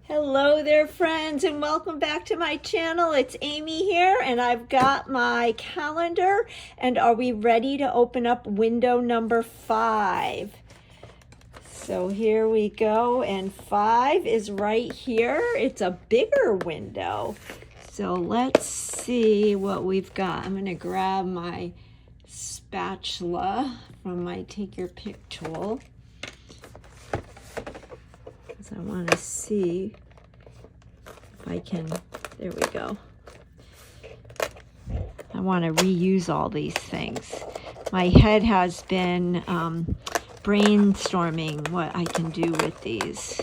Hello there, friends, and welcome back to my channel. It's Amy here, and I've got my calendar. And are we ready to open up window number 5? So here we go, and 5 is right here. It's a bigger window. So let's see what we've got. I'm going to grab my spatula from my Take Your Pick tool, because I want to see if I can. There we go. I want to reuse all these things. My head has been brainstorming what I can do with these.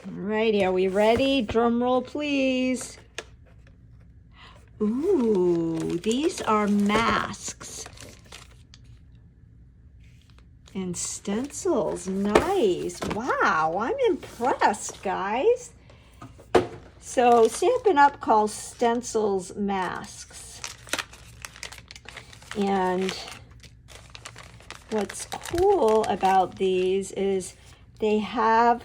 Alrighty, are we ready? Drum roll, please. Ooh, these are masks and stencils. Nice. Wow, I'm impressed, guys. So Stampin' Up! Calls stencils masks. And what's cool about these is they have,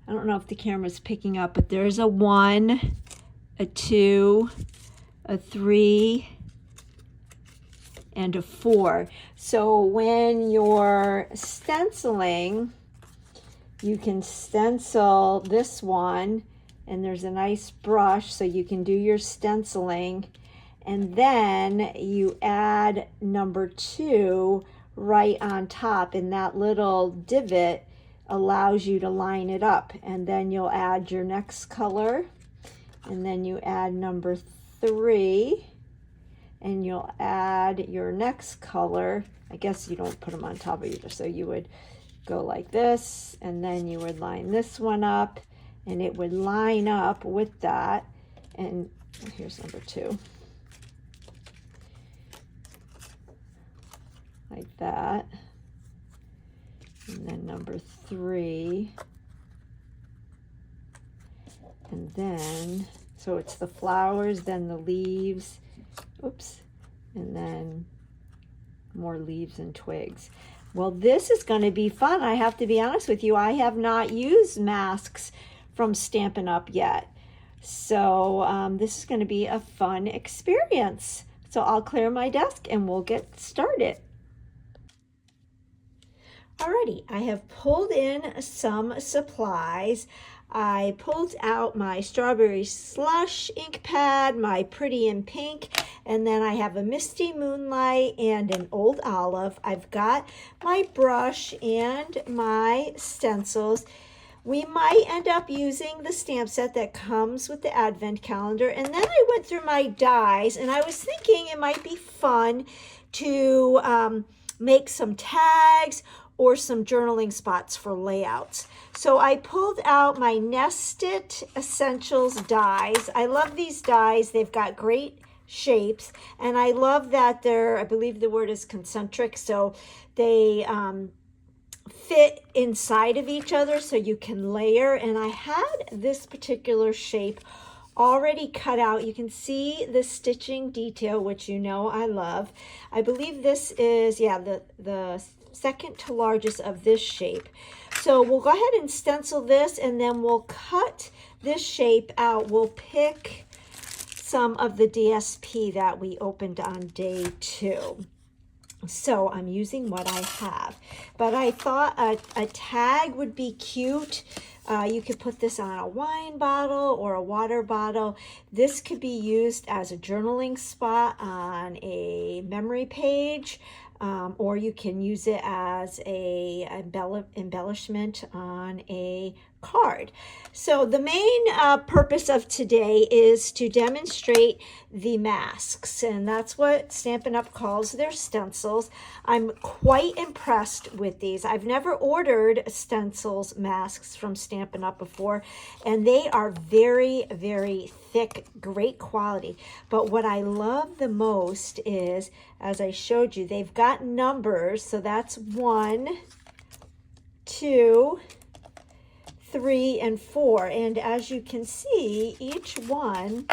I don't know if the camera's picking up, but there's a 1, a 2, a 3, and a 4. So when you're stenciling, you can stencil this one, and there's a nice brush so you can do your stenciling, and then you add number 2 right on top, and that little divot allows you to line it up, and then you'll add your next color, and then you add number 3, and you'll add your next color. I guess you don't put them on top of each other, so you would go like this, and then you would line this one up, and it would line up with that. And here's number 2. Like that. And then number 3. And then, so it's the flowers, then the leaves, oops, and then more leaves and twigs. Well, this is going to be fun. I have to be honest with you. I have not used masks from Stampin' Up! Yet. So this is going to be a fun experience. So I'll clear my desk and we'll get started. Alrighty, I have pulled in some supplies. I pulled out my Strawberry Slush ink pad, my Pretty in Pink, and then I have a Misty Moonlight and an Old Olive. I've got my brush and my stencils. We might end up using the stamp set that comes with the advent calendar. And then I went through my dies, and I was thinking it might be fun to make some tags or some journaling spots for layouts. So I pulled out my Nested Essentials dies. I love these dies. They've got great shapes, and I love that they're, I believe the word is concentric, so they fit inside of each other so you can layer. And I had this particular shape already cut out. You can see the stitching detail, which you know I love. I believe this is, yeah, the second to largest of this shape. So we'll go ahead and stencil this, and then we'll cut this shape out. We'll pick some of the DSP that we opened on day 2. So I'm using what I have, but I thought a tag would be cute. You could put this on a wine bottle or a water bottle. This could be used as a journaling spot on a memory page, or you can use it as a embellishment on a card. So the main purpose of today is to demonstrate the masks, and that's what Stampin' Up! Calls their stencils. I'm quite impressed with these. I've never ordered stencils masks from Stampin' Up! Before, and they are very, very thick, great quality. But what I love the most is, as I showed you, they've got numbers. So that's 1, 2, 3, and 4. And as you can see, each one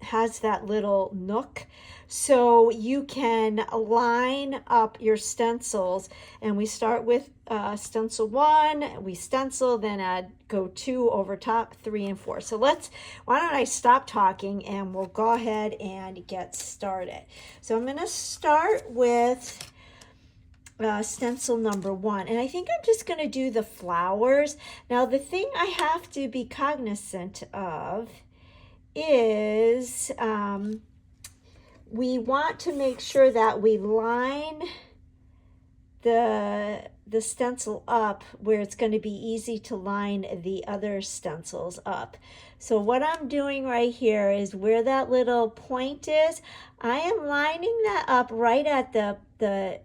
has that little nook, so you can line up your stencils. And we start with stencil 1, we stencil, then go 2 over top, 3 and 4. So why don't I stop talking and we'll go ahead and get started. So I'm going to start with stencil number 1, and I think I'm just going to do the flowers. Now the thing I have to be cognizant of is we want to make sure that we line the stencil up where it's going to be easy to line the other stencils up. So what I'm doing right here is where that little point is, I am lining that up right at the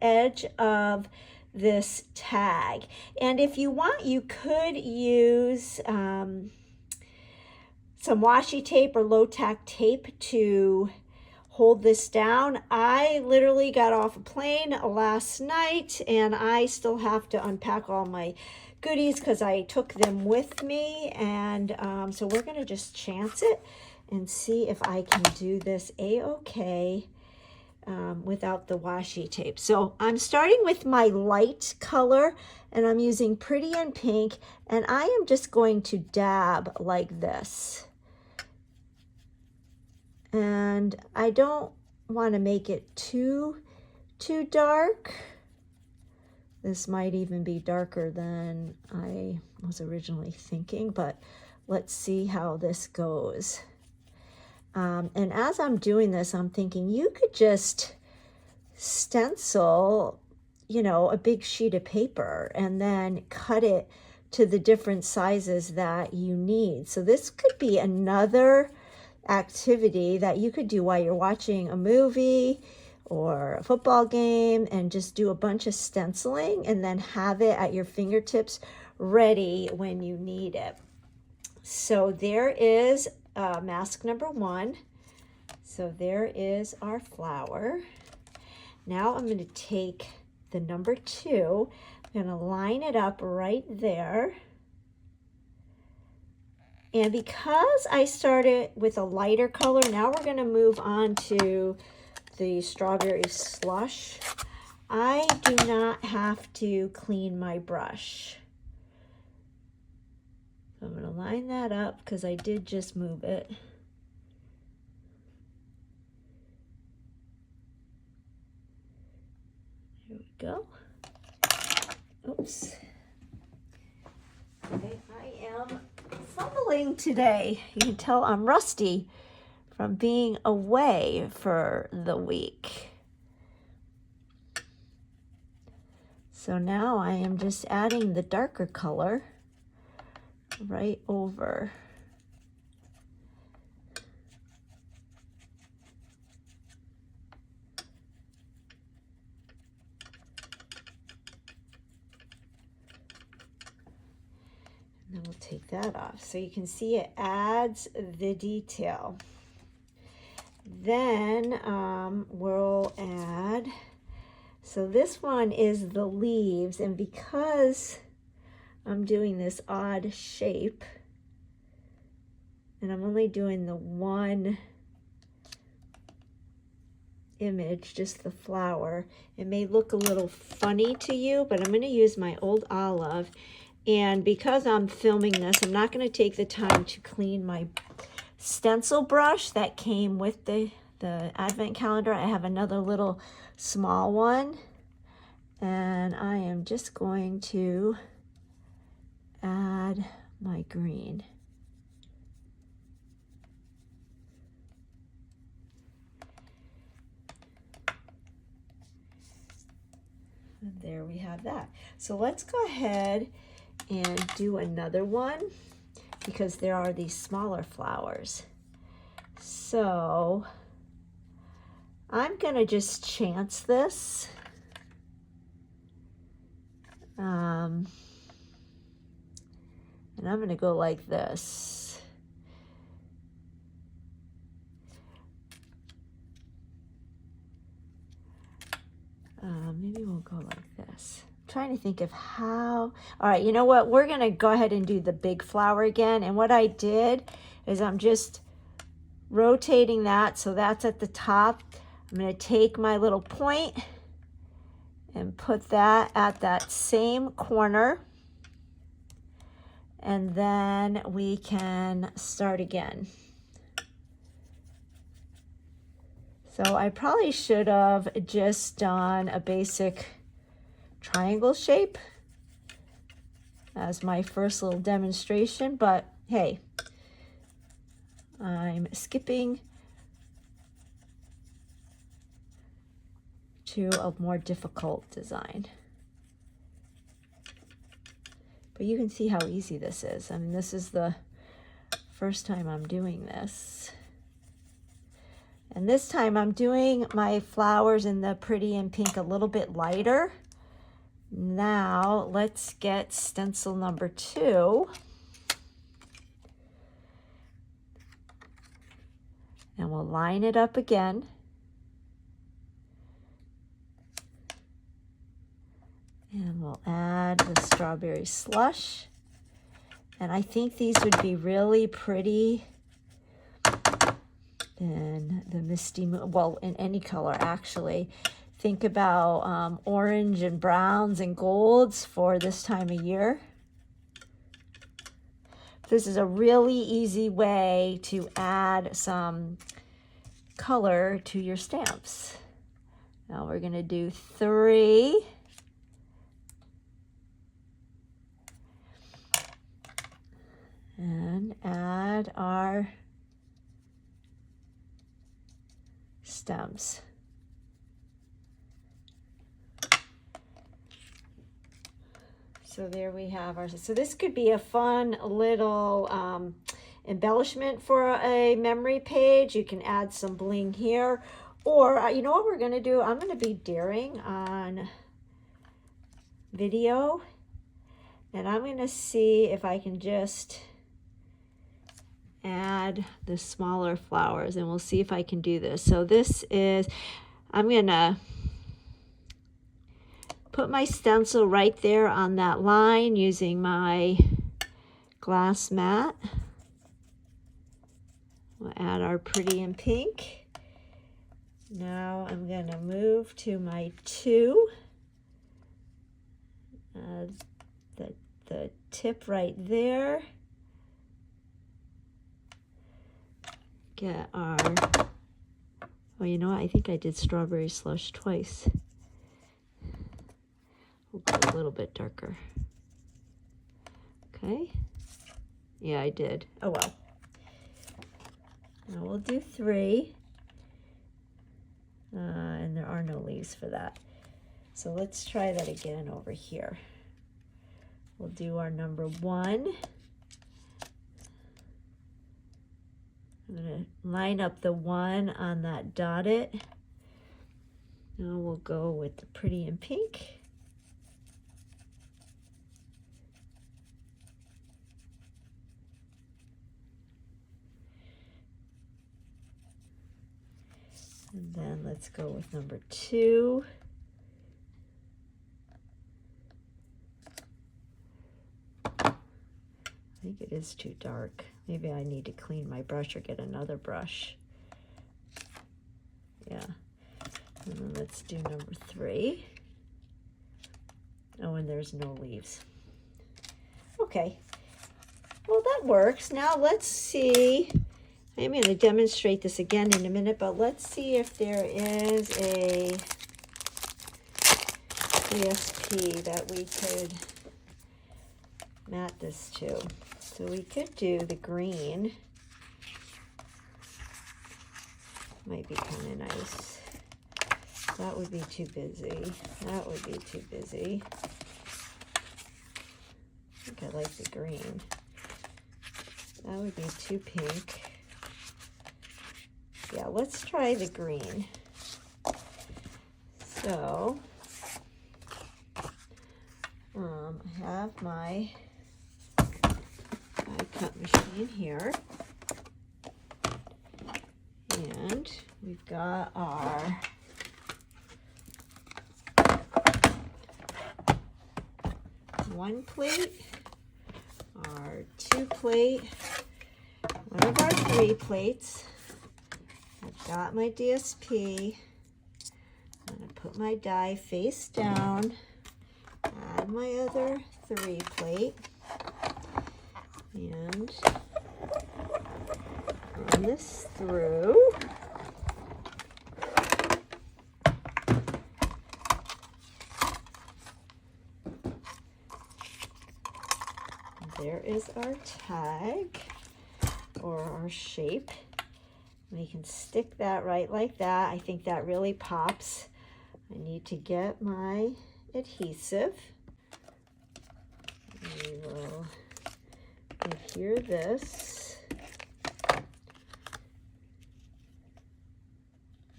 edge of this tag. And if you want, you could use some washi tape or low-tack tape to hold this down. I literally got off a plane last night and I still have to unpack all my goodies because I took them with me, and so we're going to just chance it and see if I can do this a-okay without the washi tape. So I'm starting with my light color and I'm using Pretty in Pink, and I am just going to dab like this. And I don't want to make it too dark. This might even be darker than I was originally thinking, but let's see how this goes. And as I'm doing this, I'm thinking you could just stencil, you know, a big sheet of paper and then cut it to the different sizes that you need. So this could be another activity that you could do while you're watching a movie or a football game, and just do a bunch of stenciling and then have it at your fingertips ready when you need it. So there is mask number 1. So there is our flower. Now I'm going to take the number 2, I'm going to line it up right there. And because I started with a lighter color, now we're going to move on to the strawberry slush. I do not have to clean my brush. So I'm going to line that up because I did just move it. Here we go. Oops. Okay, I am fumbling today. You can tell I'm rusty from being away for the week. So now I am just adding the darker color right over. And then we'll take that off. So you can see it adds the detail. Then we'll add, so this one is the leaves, and because I'm doing this odd shape and I'm only doing the one image, just the flower, it may look a little funny to you, but I'm going to use my old olive, and because I'm filming this, I'm not going to take the time to clean my stencil brush that came with the advent calendar. I have another little small one, and I am just going to add my green. And there we have that. So let's go ahead and do another one, because there are these smaller flowers. So I'm going to just chance this. And I'm going to go like this. Maybe we'll go like this. I'm trying to think of how. All right, you know what? We're going to go ahead and do the big flower again. And what I did is I'm just rotating that so that's at the top. I'm going to take my little point and put that at that same corner. And then we can start again. So I probably should have just done a basic triangle shape as my first little demonstration, but hey, I'm skipping to a more difficult design. But you can see how easy this is. I mean, this is the first time I'm doing this. And this time I'm doing my flowers in the Pretty in Pink a little bit lighter. Now let's get stencil number 2. And we'll line it up again. And we'll add the strawberry slush. And I think these would be really pretty in the Misty Moon, well, in any color actually. Think about orange and browns and golds for this time of year. This is a really easy way to add some color to your stamps. Now we're going to do 3. And add our stems. So there we have our, so this could be a fun little embellishment for a memory page. You can add some bling here, or you know what we're going to do? I'm going to be daring on video, and I'm going to see if I can just add the smaller flowers, and we'll see if I can do this. So this is, I'm gonna put my stencil right there on that line using my glass mat. We'll add our Pretty in Pink. Now I'm gonna move to my 2. The tip right there. Get our, oh, you know what? I think I did strawberry slush twice. We'll go a little bit darker. Okay. Yeah, I did. Oh, well. Now we'll do 3. And there are no leaves for that. So let's try that again over here. We'll do our number 1. I'm going to line up the 1 on that dotted. Now we'll go with the Pretty in Pink. And then let's go with number 2. I think it is too dark. Maybe I need to clean my brush or get another brush. Yeah. And then let's do number 3. Oh, and there's no leaves. Okay. Well, that works. Now let's see. I'm going to demonstrate this again in a minute, but let's see if there is a CSP that we could mat this to. So we could do the green. Might be kind of nice. That would be too busy. That would be too busy. I think I like the green. That would be too pink. Yeah, let's try the green. So, I have my cut machine here. And we've got our one plate, our 2 plate, one of our 3 plates, got my DSP. I'm going to put my die face down, add my other 3 plate, and run this through. There is our tag, or our shape. We can stick that right like that. I think that really pops. I need to get my adhesive. We will adhere this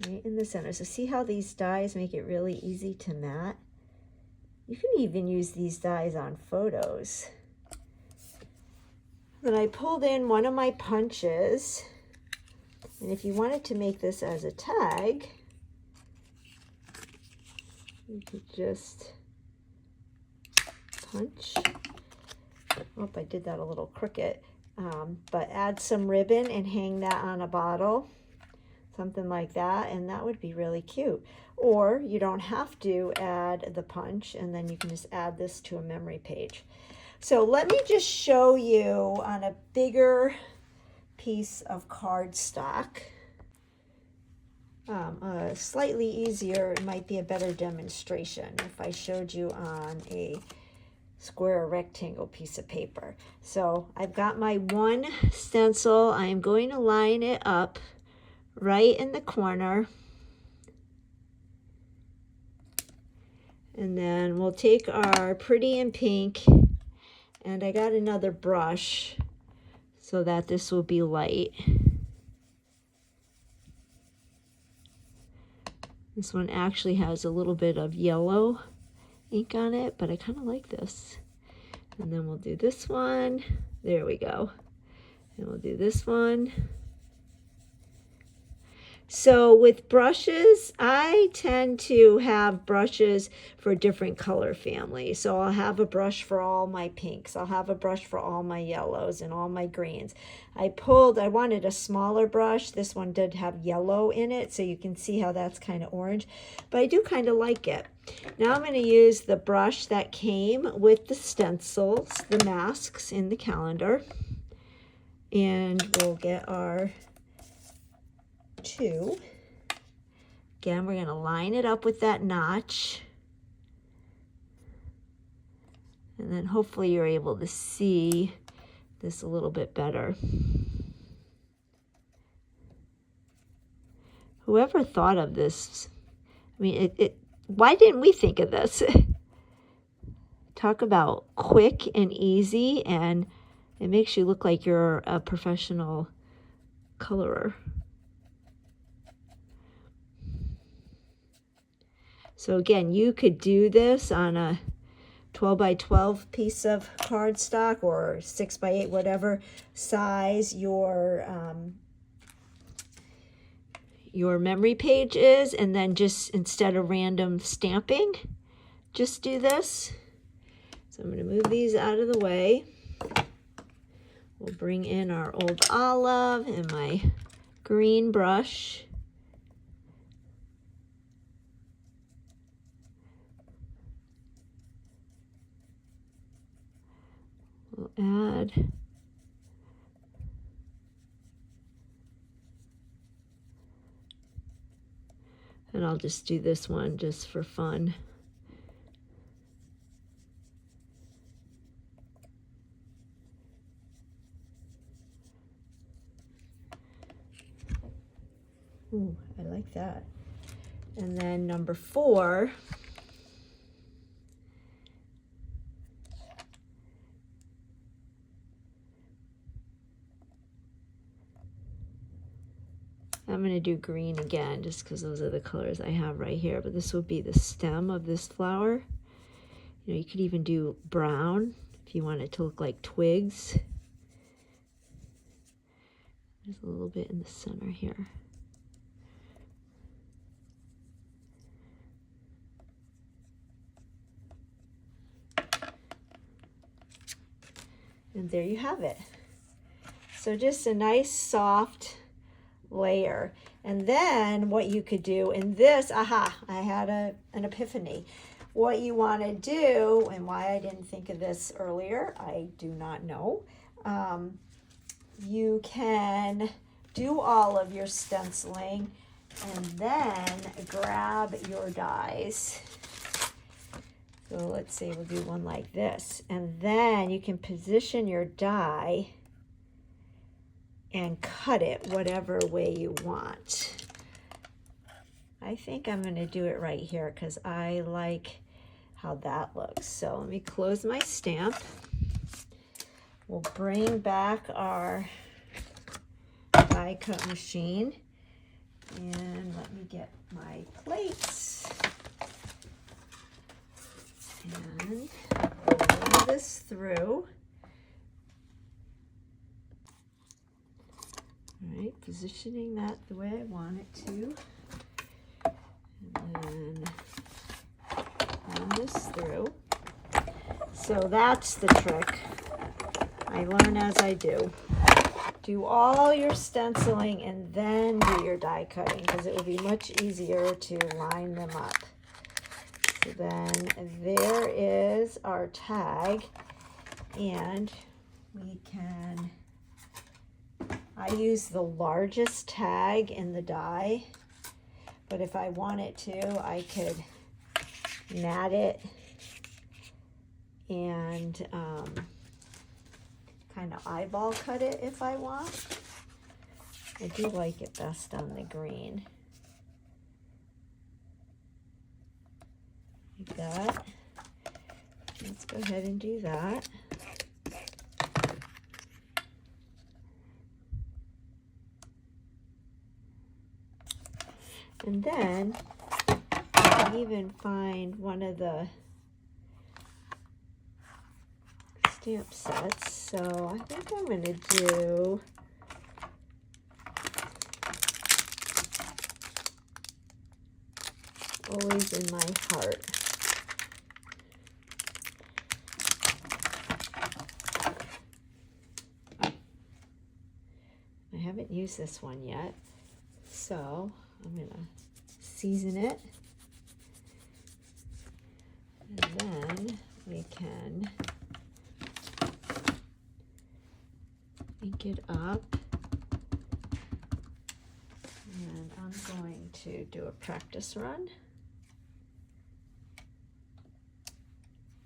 right in the center. So see how these dies make it really easy to mat? You can even use these dies on photos. Then I pulled in one of my punches, and if you wanted to make this as a tag, you could just punch. Oh, I did that a little crooked, but add some ribbon and hang that on a bottle, something like that, and that would be really cute. Or you don't have to add the punch, and then you can just add this to a memory page. So let me just show you on a bigger piece of cardstock. Slightly easier, it might be a better demonstration if I showed you on a square or rectangle piece of paper. So I've got my one stencil. I am going to line it up right in the corner. And then we'll take our Pretty in Pink, and I got another brush so that this will be light. This one actually has a little bit of yellow ink on it, but I kind of like this. And then we'll do this one. There we go. And we'll do this one. So with brushes, I tend to have brushes for different color families. So I'll have a brush for all my pinks. I'll have a brush for all my yellows and all my greens. I wanted a smaller brush. This one did have yellow in it, so you can see how that's kind of orange. But I do kind of like it. Now I'm going to use the brush that came with the stencils, the masks in the calendar. And we'll get our 2. Again, we're going to line it up with that notch. And then hopefully you're able to see this a little bit better. Whoever thought of this, I mean, why didn't we think of this? Talk about quick and easy, and it makes you look like you're a professional colorer. So again, you could do this on a 12 by 12 piece of cardstock, or 6 by 8, whatever size your memory page is, and then just instead of random stamping, just do this. So I'm going to move these out of the way. We'll bring in our old olive and my green brush. We'll add and I'll just do this one just for fun. Ooh, I like that. And then number 4, I'm going to do green again just because those are the colors I have right here, but this will be the stem of this flower. You know, you could even do brown if you want it to look like twigs. There's a little bit in the center here. And there you have it. So just a nice soft layer. And then what you could do in this, I had an epiphany. What you want to do, and why I didn't think of this earlier, I do not know. You can do all of your stenciling and then grab your dies. So let's say we'll do one like this. And then you can position your die and cut it whatever way you want. I think I'm going to do it right here because I like how that looks. So let me close my stamp. We'll bring back our die cut machine. And let me get my plates. And roll this through. All right, positioning that the way I want it to. And then run this through. So that's the trick. I learn as I do. Do all your stenciling and then do your die cutting because it will be much easier to line them up. So then there is our tag, and we can, I use the largest tag in the die, but if I wanted to, I could mat it and kind of eyeball cut it if I want. I do like it best on the green. Like that. Let's go ahead and do that. And then I can even find one of the stamp sets. So I think I'm going to do Always in My Heart. I haven't used this one yet, so I'm going to season it. And then we can ink it up. And I'm going to do a practice run.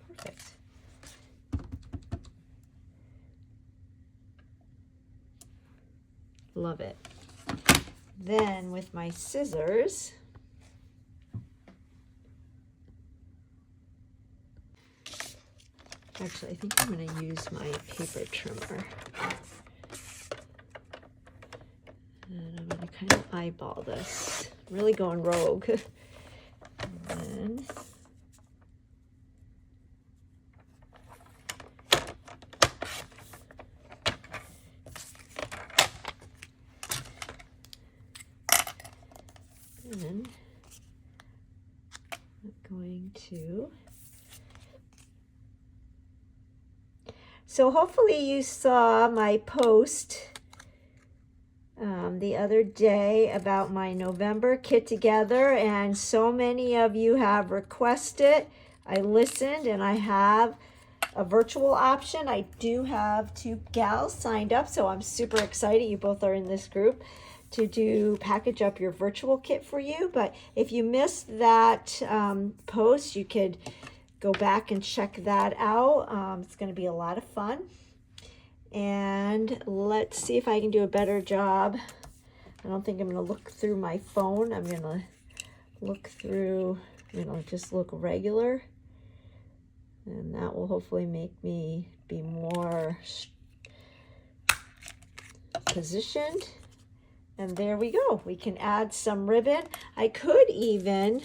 Perfect. Love it. Then with my scissors, actually I think I'm going to use my paper trimmer. And I'm going to kind of eyeball this. I'm really going rogue. And then I'm going to, so hopefully you saw my post the other day about my November Kit Together, and so many of you have requested. I listened, and I have a virtual option. I do have 2 gals signed up, so I'm super excited. You both are in this group to package up your virtual kit for you. But if you missed that post, you could go back and check that out. It's going to be a lot of fun. And let's see if I can do a better job. I don't think I'm going to look through my phone. I'm going to look through, just look regular. And that will hopefully make me be more positioned. And there we go. We can add some ribbon. I could even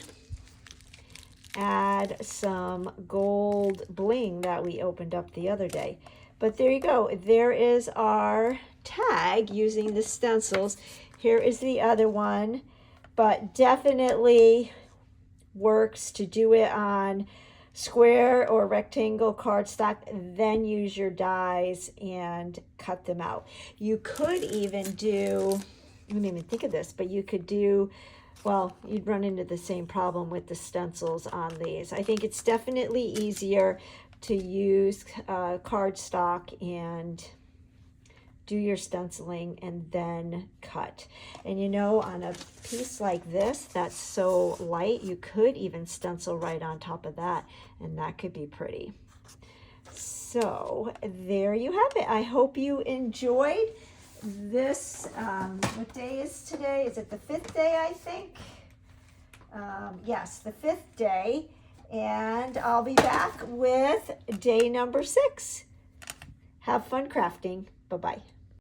add some gold bling that we opened up the other day. But there you go. There is our tag using the stencils. Here is the other one, but definitely works to do it on square or rectangle cardstock, then use your dies and cut them out. You could even do I didn't even think of this, but you could do, well, you'd run into the same problem with the stencils on these. I think it's definitely easier to use cardstock and do your stenciling and then cut. And you know, on a piece like this that's so light, you could even stencil right on top of that, and that could be pretty. So there you have it. I hope you enjoyed this. What day is today? Is it the 5th day, I think? Yes, the 5th day. And I'll be back with day number 6. Have fun crafting. Bye-bye.